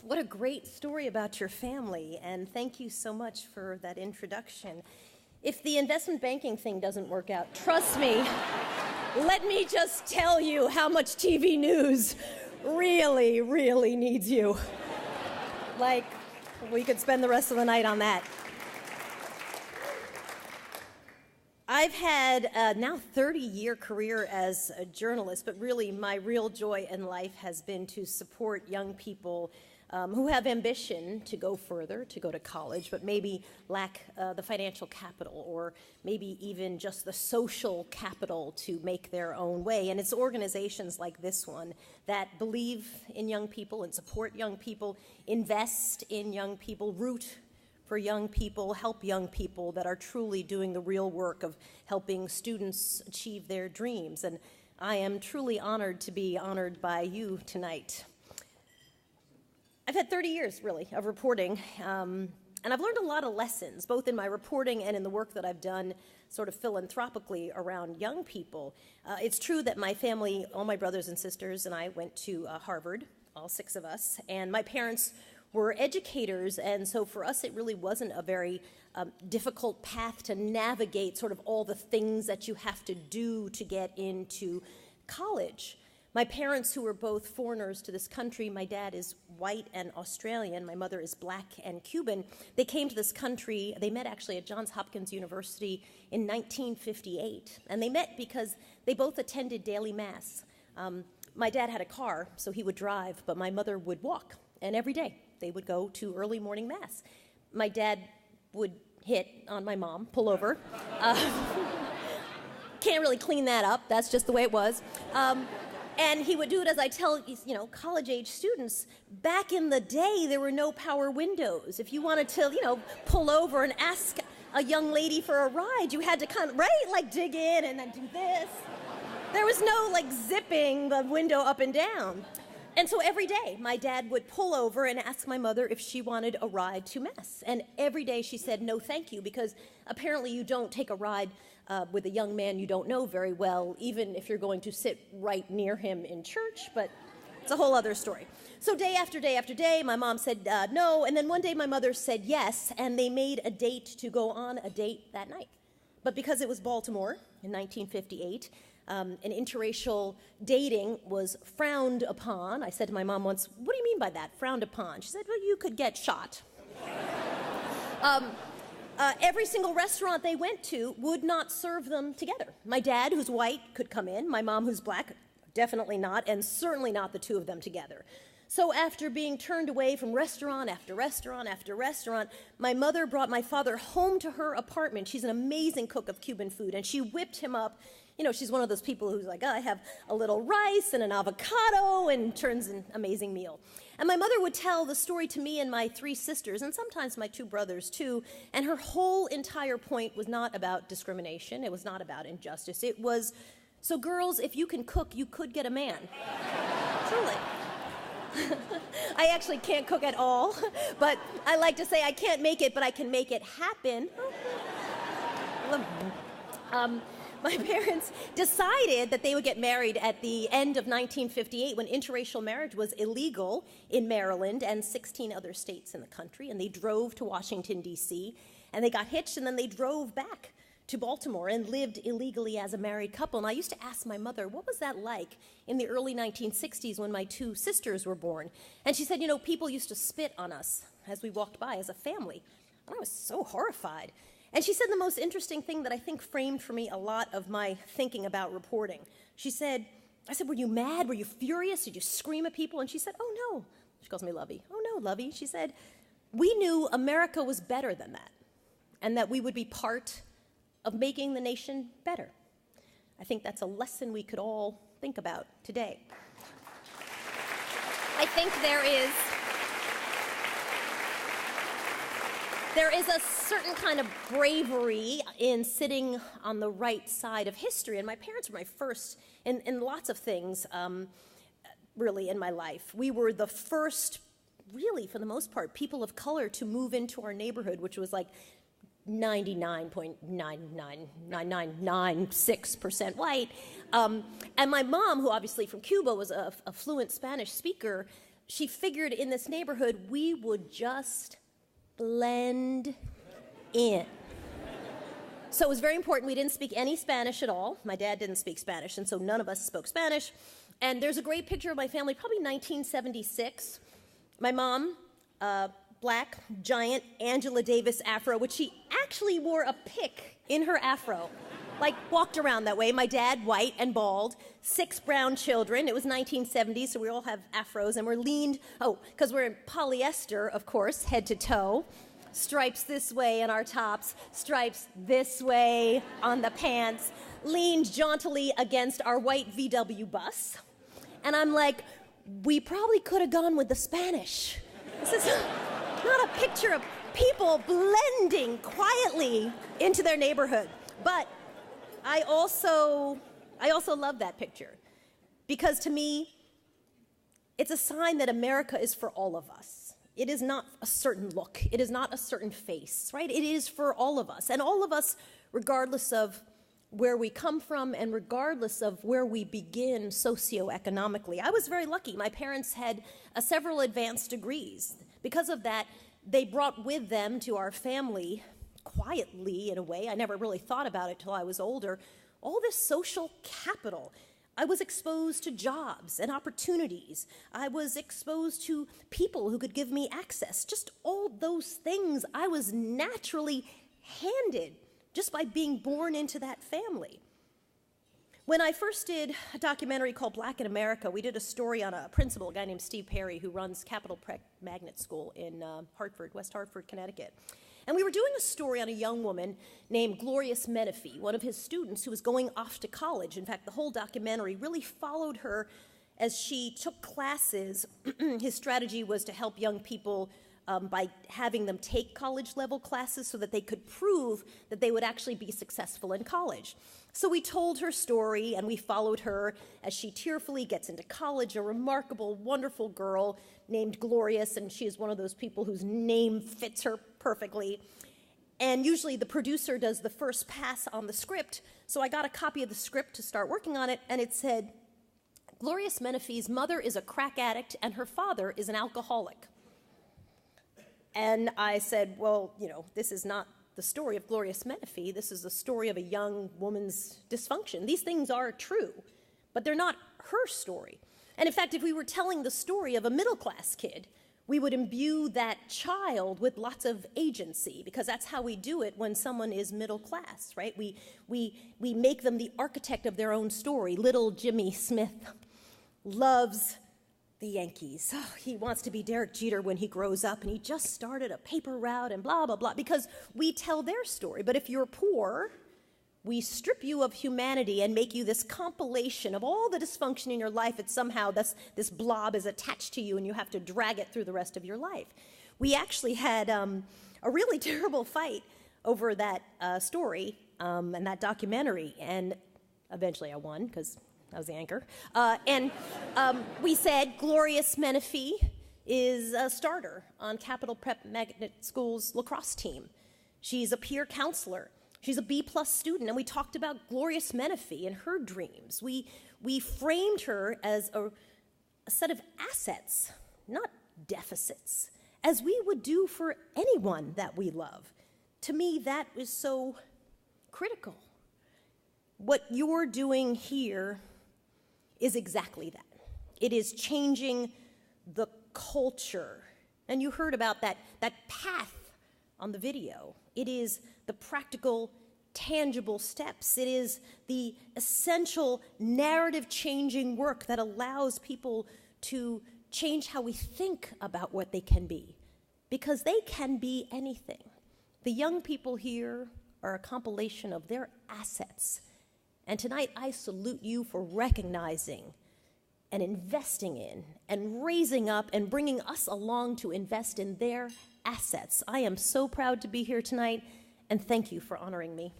What a great story about your family, and thank you so much for that introduction. If the investment banking thing doesn't work out, trust me, let me just tell you how much TV news really, really needs you. Like, we could spend the rest of the night on that. I've had a now 30-year career as a journalist, but really my real joy in life has been to support young people who have ambition to go further, to go to college, but maybe lack the financial capital or maybe even just the social capital to make their own way. And it's organizations like this one that believe in young people and support young people, invest in young people, root for young people, help young people that are truly doing the real work of helping students achieve their dreams. And I am truly honored to be honored by you tonight. I've had 30 years, really, of reporting, and I've learned a lot of lessons, both in my reporting and in the work that I've done sort of philanthropically around young people. It's true that my family, all my brothers and sisters, and I went to Harvard, all 6 of us, and my parents were educators, and so for us it really wasn't a very difficult path to navigate sort of all the things that you have to do to get into college. My parents, who were both foreigners to this country, my dad is white and Australian, my mother is black and Cuban, they came to this country, they met actually at Johns Hopkins University in 1958, and they met because they both attended daily mass. My dad had a car, so he would drive, but my mother would walk, and every day they would go to early morning mass. My dad would hit on my mom, pull over. Can't really clean that up, that's just the way it was. And he would do it, as I tell, college-age students, back in the day, there were no power windows. If you wanted to, pull over and ask a young lady for a ride, you had to dig in and then do this. There was no, zipping the window up and down. And so every day, my dad would pull over and ask my mother if she wanted a ride to mass. And every day she said, no, thank you, because apparently you don't take a ride with a young man you don't know very well, even if you're going to sit right near him in church, but it's a whole other story. So day after day after day, my mom said no, and then one day my mother said yes, and they made a date to go on a date that night. But because it was Baltimore in 1958, an interracial dating was frowned upon. I said to my mom once, what do you mean by that, frowned upon? She said, well, you could get shot. Every single restaurant they went to would not serve them together. My dad, who's white, could come in. My mom, who's black, definitely not, and certainly not the two of them together. So after being turned away from restaurant after restaurant after restaurant, my mother brought my father home to her apartment. She's an amazing cook of Cuban food, and she whipped him up. She's one of those people who's like, I have a little rice and an avocado, and turns an amazing meal. And my mother would tell the story to me and my 3 sisters, and sometimes my 2 brothers too, and her whole entire point was not about discrimination, it was not about injustice, it was, so girls, if you can cook, you could get a man. Truly. I actually can't cook at all, but I like to say I can't make it, but I can make it happen. My parents decided that they would get married at the end of 1958 when interracial marriage was illegal in Maryland and 16 other states in the country, and they drove to Washington, D.C., and they got hitched, and then they drove back to Baltimore and lived illegally as a married couple. And I used to ask my mother, what was that like in the early 1960s when my 2 sisters were born? And she said, people used to spit on us as we walked by as a family. And I was so horrified. And she said the most interesting thing that I think framed for me a lot of my thinking about reporting. I said, were you mad? Were you furious? Did you scream at people? And she said, oh no. She calls me Lovey. Oh no, Lovey. She said, we knew America was better than that, and that we would be part of making the nation better. I think that's a lesson we could all think about today. I think there is a certain kind of bravery in sitting on the right side of history, and my parents were my first in lots of things, really, in my life. We were the first, really, for the most part, people of color to move into our neighborhood, which was like 99.99996% white. And my mom, who obviously from Cuba was a fluent Spanish speaker, she figured in this neighborhood we would just blend in. So it was very important. We didn't speak any Spanish at all. My dad didn't speak Spanish, and so none of us spoke Spanish. And there's a great picture of my family, probably 1976. My mom, black, giant Angela Davis afro, which she actually wore a pick in her afro, like walked around that way. My dad, white and bald, 6 brown children. It was 1970, so we all have afros, and we're leaned, because we're in polyester, of course, head to toe. Stripes this way on our tops, stripes this way on the pants, leaned jauntily against our white VW bus. And I'm like, we probably could have gone with the Spanish. This is not a picture of people blending quietly into their neighborhood. But I also love that picture, because to me, it's a sign that America is for all of us. It is not a certain look. It is not a certain face, right? It is for all of us. And all of us, regardless of where we come from and regardless of where we begin socioeconomically. I was very lucky. My parents had several advanced degrees. Because of that, they brought with them to our family, quietly in a way, I never really thought about it till I was older, all this social capital. I was exposed to jobs and opportunities. I was exposed to people who could give me access. Just all those things I was naturally handed just by being born into that family. When I first did a documentary called Black in America, we did a story on a principal, a guy named Steve Perry, who runs Capital Magnet School in West Hartford, Connecticut. And we were doing a story on a young woman named Glorious Menifee, one of his students who was going off to college. In fact, the whole documentary really followed her as she took classes. His strategy was to help young people by having them take college-level classes so that they could prove that they would actually be successful in college. So we told her story, and we followed her as she tearfully gets into college, a remarkable, wonderful girl named Glorious, and she is one of those people whose name fits her perfectly. And usually the producer does the first pass on the script, so I got a copy of the script to start working on it, and it said, Glorious Menifee's mother is a crack addict, and her father is an alcoholic. And I said, well, this is not the story of Glorious Menifee. This is the story of a young woman's dysfunction. These things are true, but they're not her story. And in fact, if we were telling the story of a middle-class kid, we would imbue that child with lots of agency, because that's how we do it when someone is middle class, right? We make them the architect of their own story. Little Jimmy Smith loves the Yankees. Oh, he wants to be Derek Jeter when he grows up, and he just started a paper route and blah, blah, blah, because we tell their story. But if you're poor, we strip you of humanity and make you this compilation of all the dysfunction in your life. It's somehow this blob is attached to you, and you have to drag it through the rest of your life. We actually had a really terrible fight over that story and that documentary, and eventually I won, because I was the anchor. We said Glorious Menifee is a starter on Capital Prep Magnet School's lacrosse team. She's a peer counselor. She's a B-plus student, and we talked about Glorious Menifee and her dreams. We framed her as a set of assets, not deficits, as we would do for anyone that we love. To me, that is so critical. What you're doing here is exactly that. It is changing the culture. And you heard about that path on the video. It is the practical, tangible steps. It is the essential narrative-changing work that allows people to change how we think about what they can be, because they can be anything. The young people here are a compilation of their assets. And tonight, I salute you for recognizing and investing in and raising up and bringing us along to invest in their assets. I am so proud to be here tonight, and thank you for honoring me.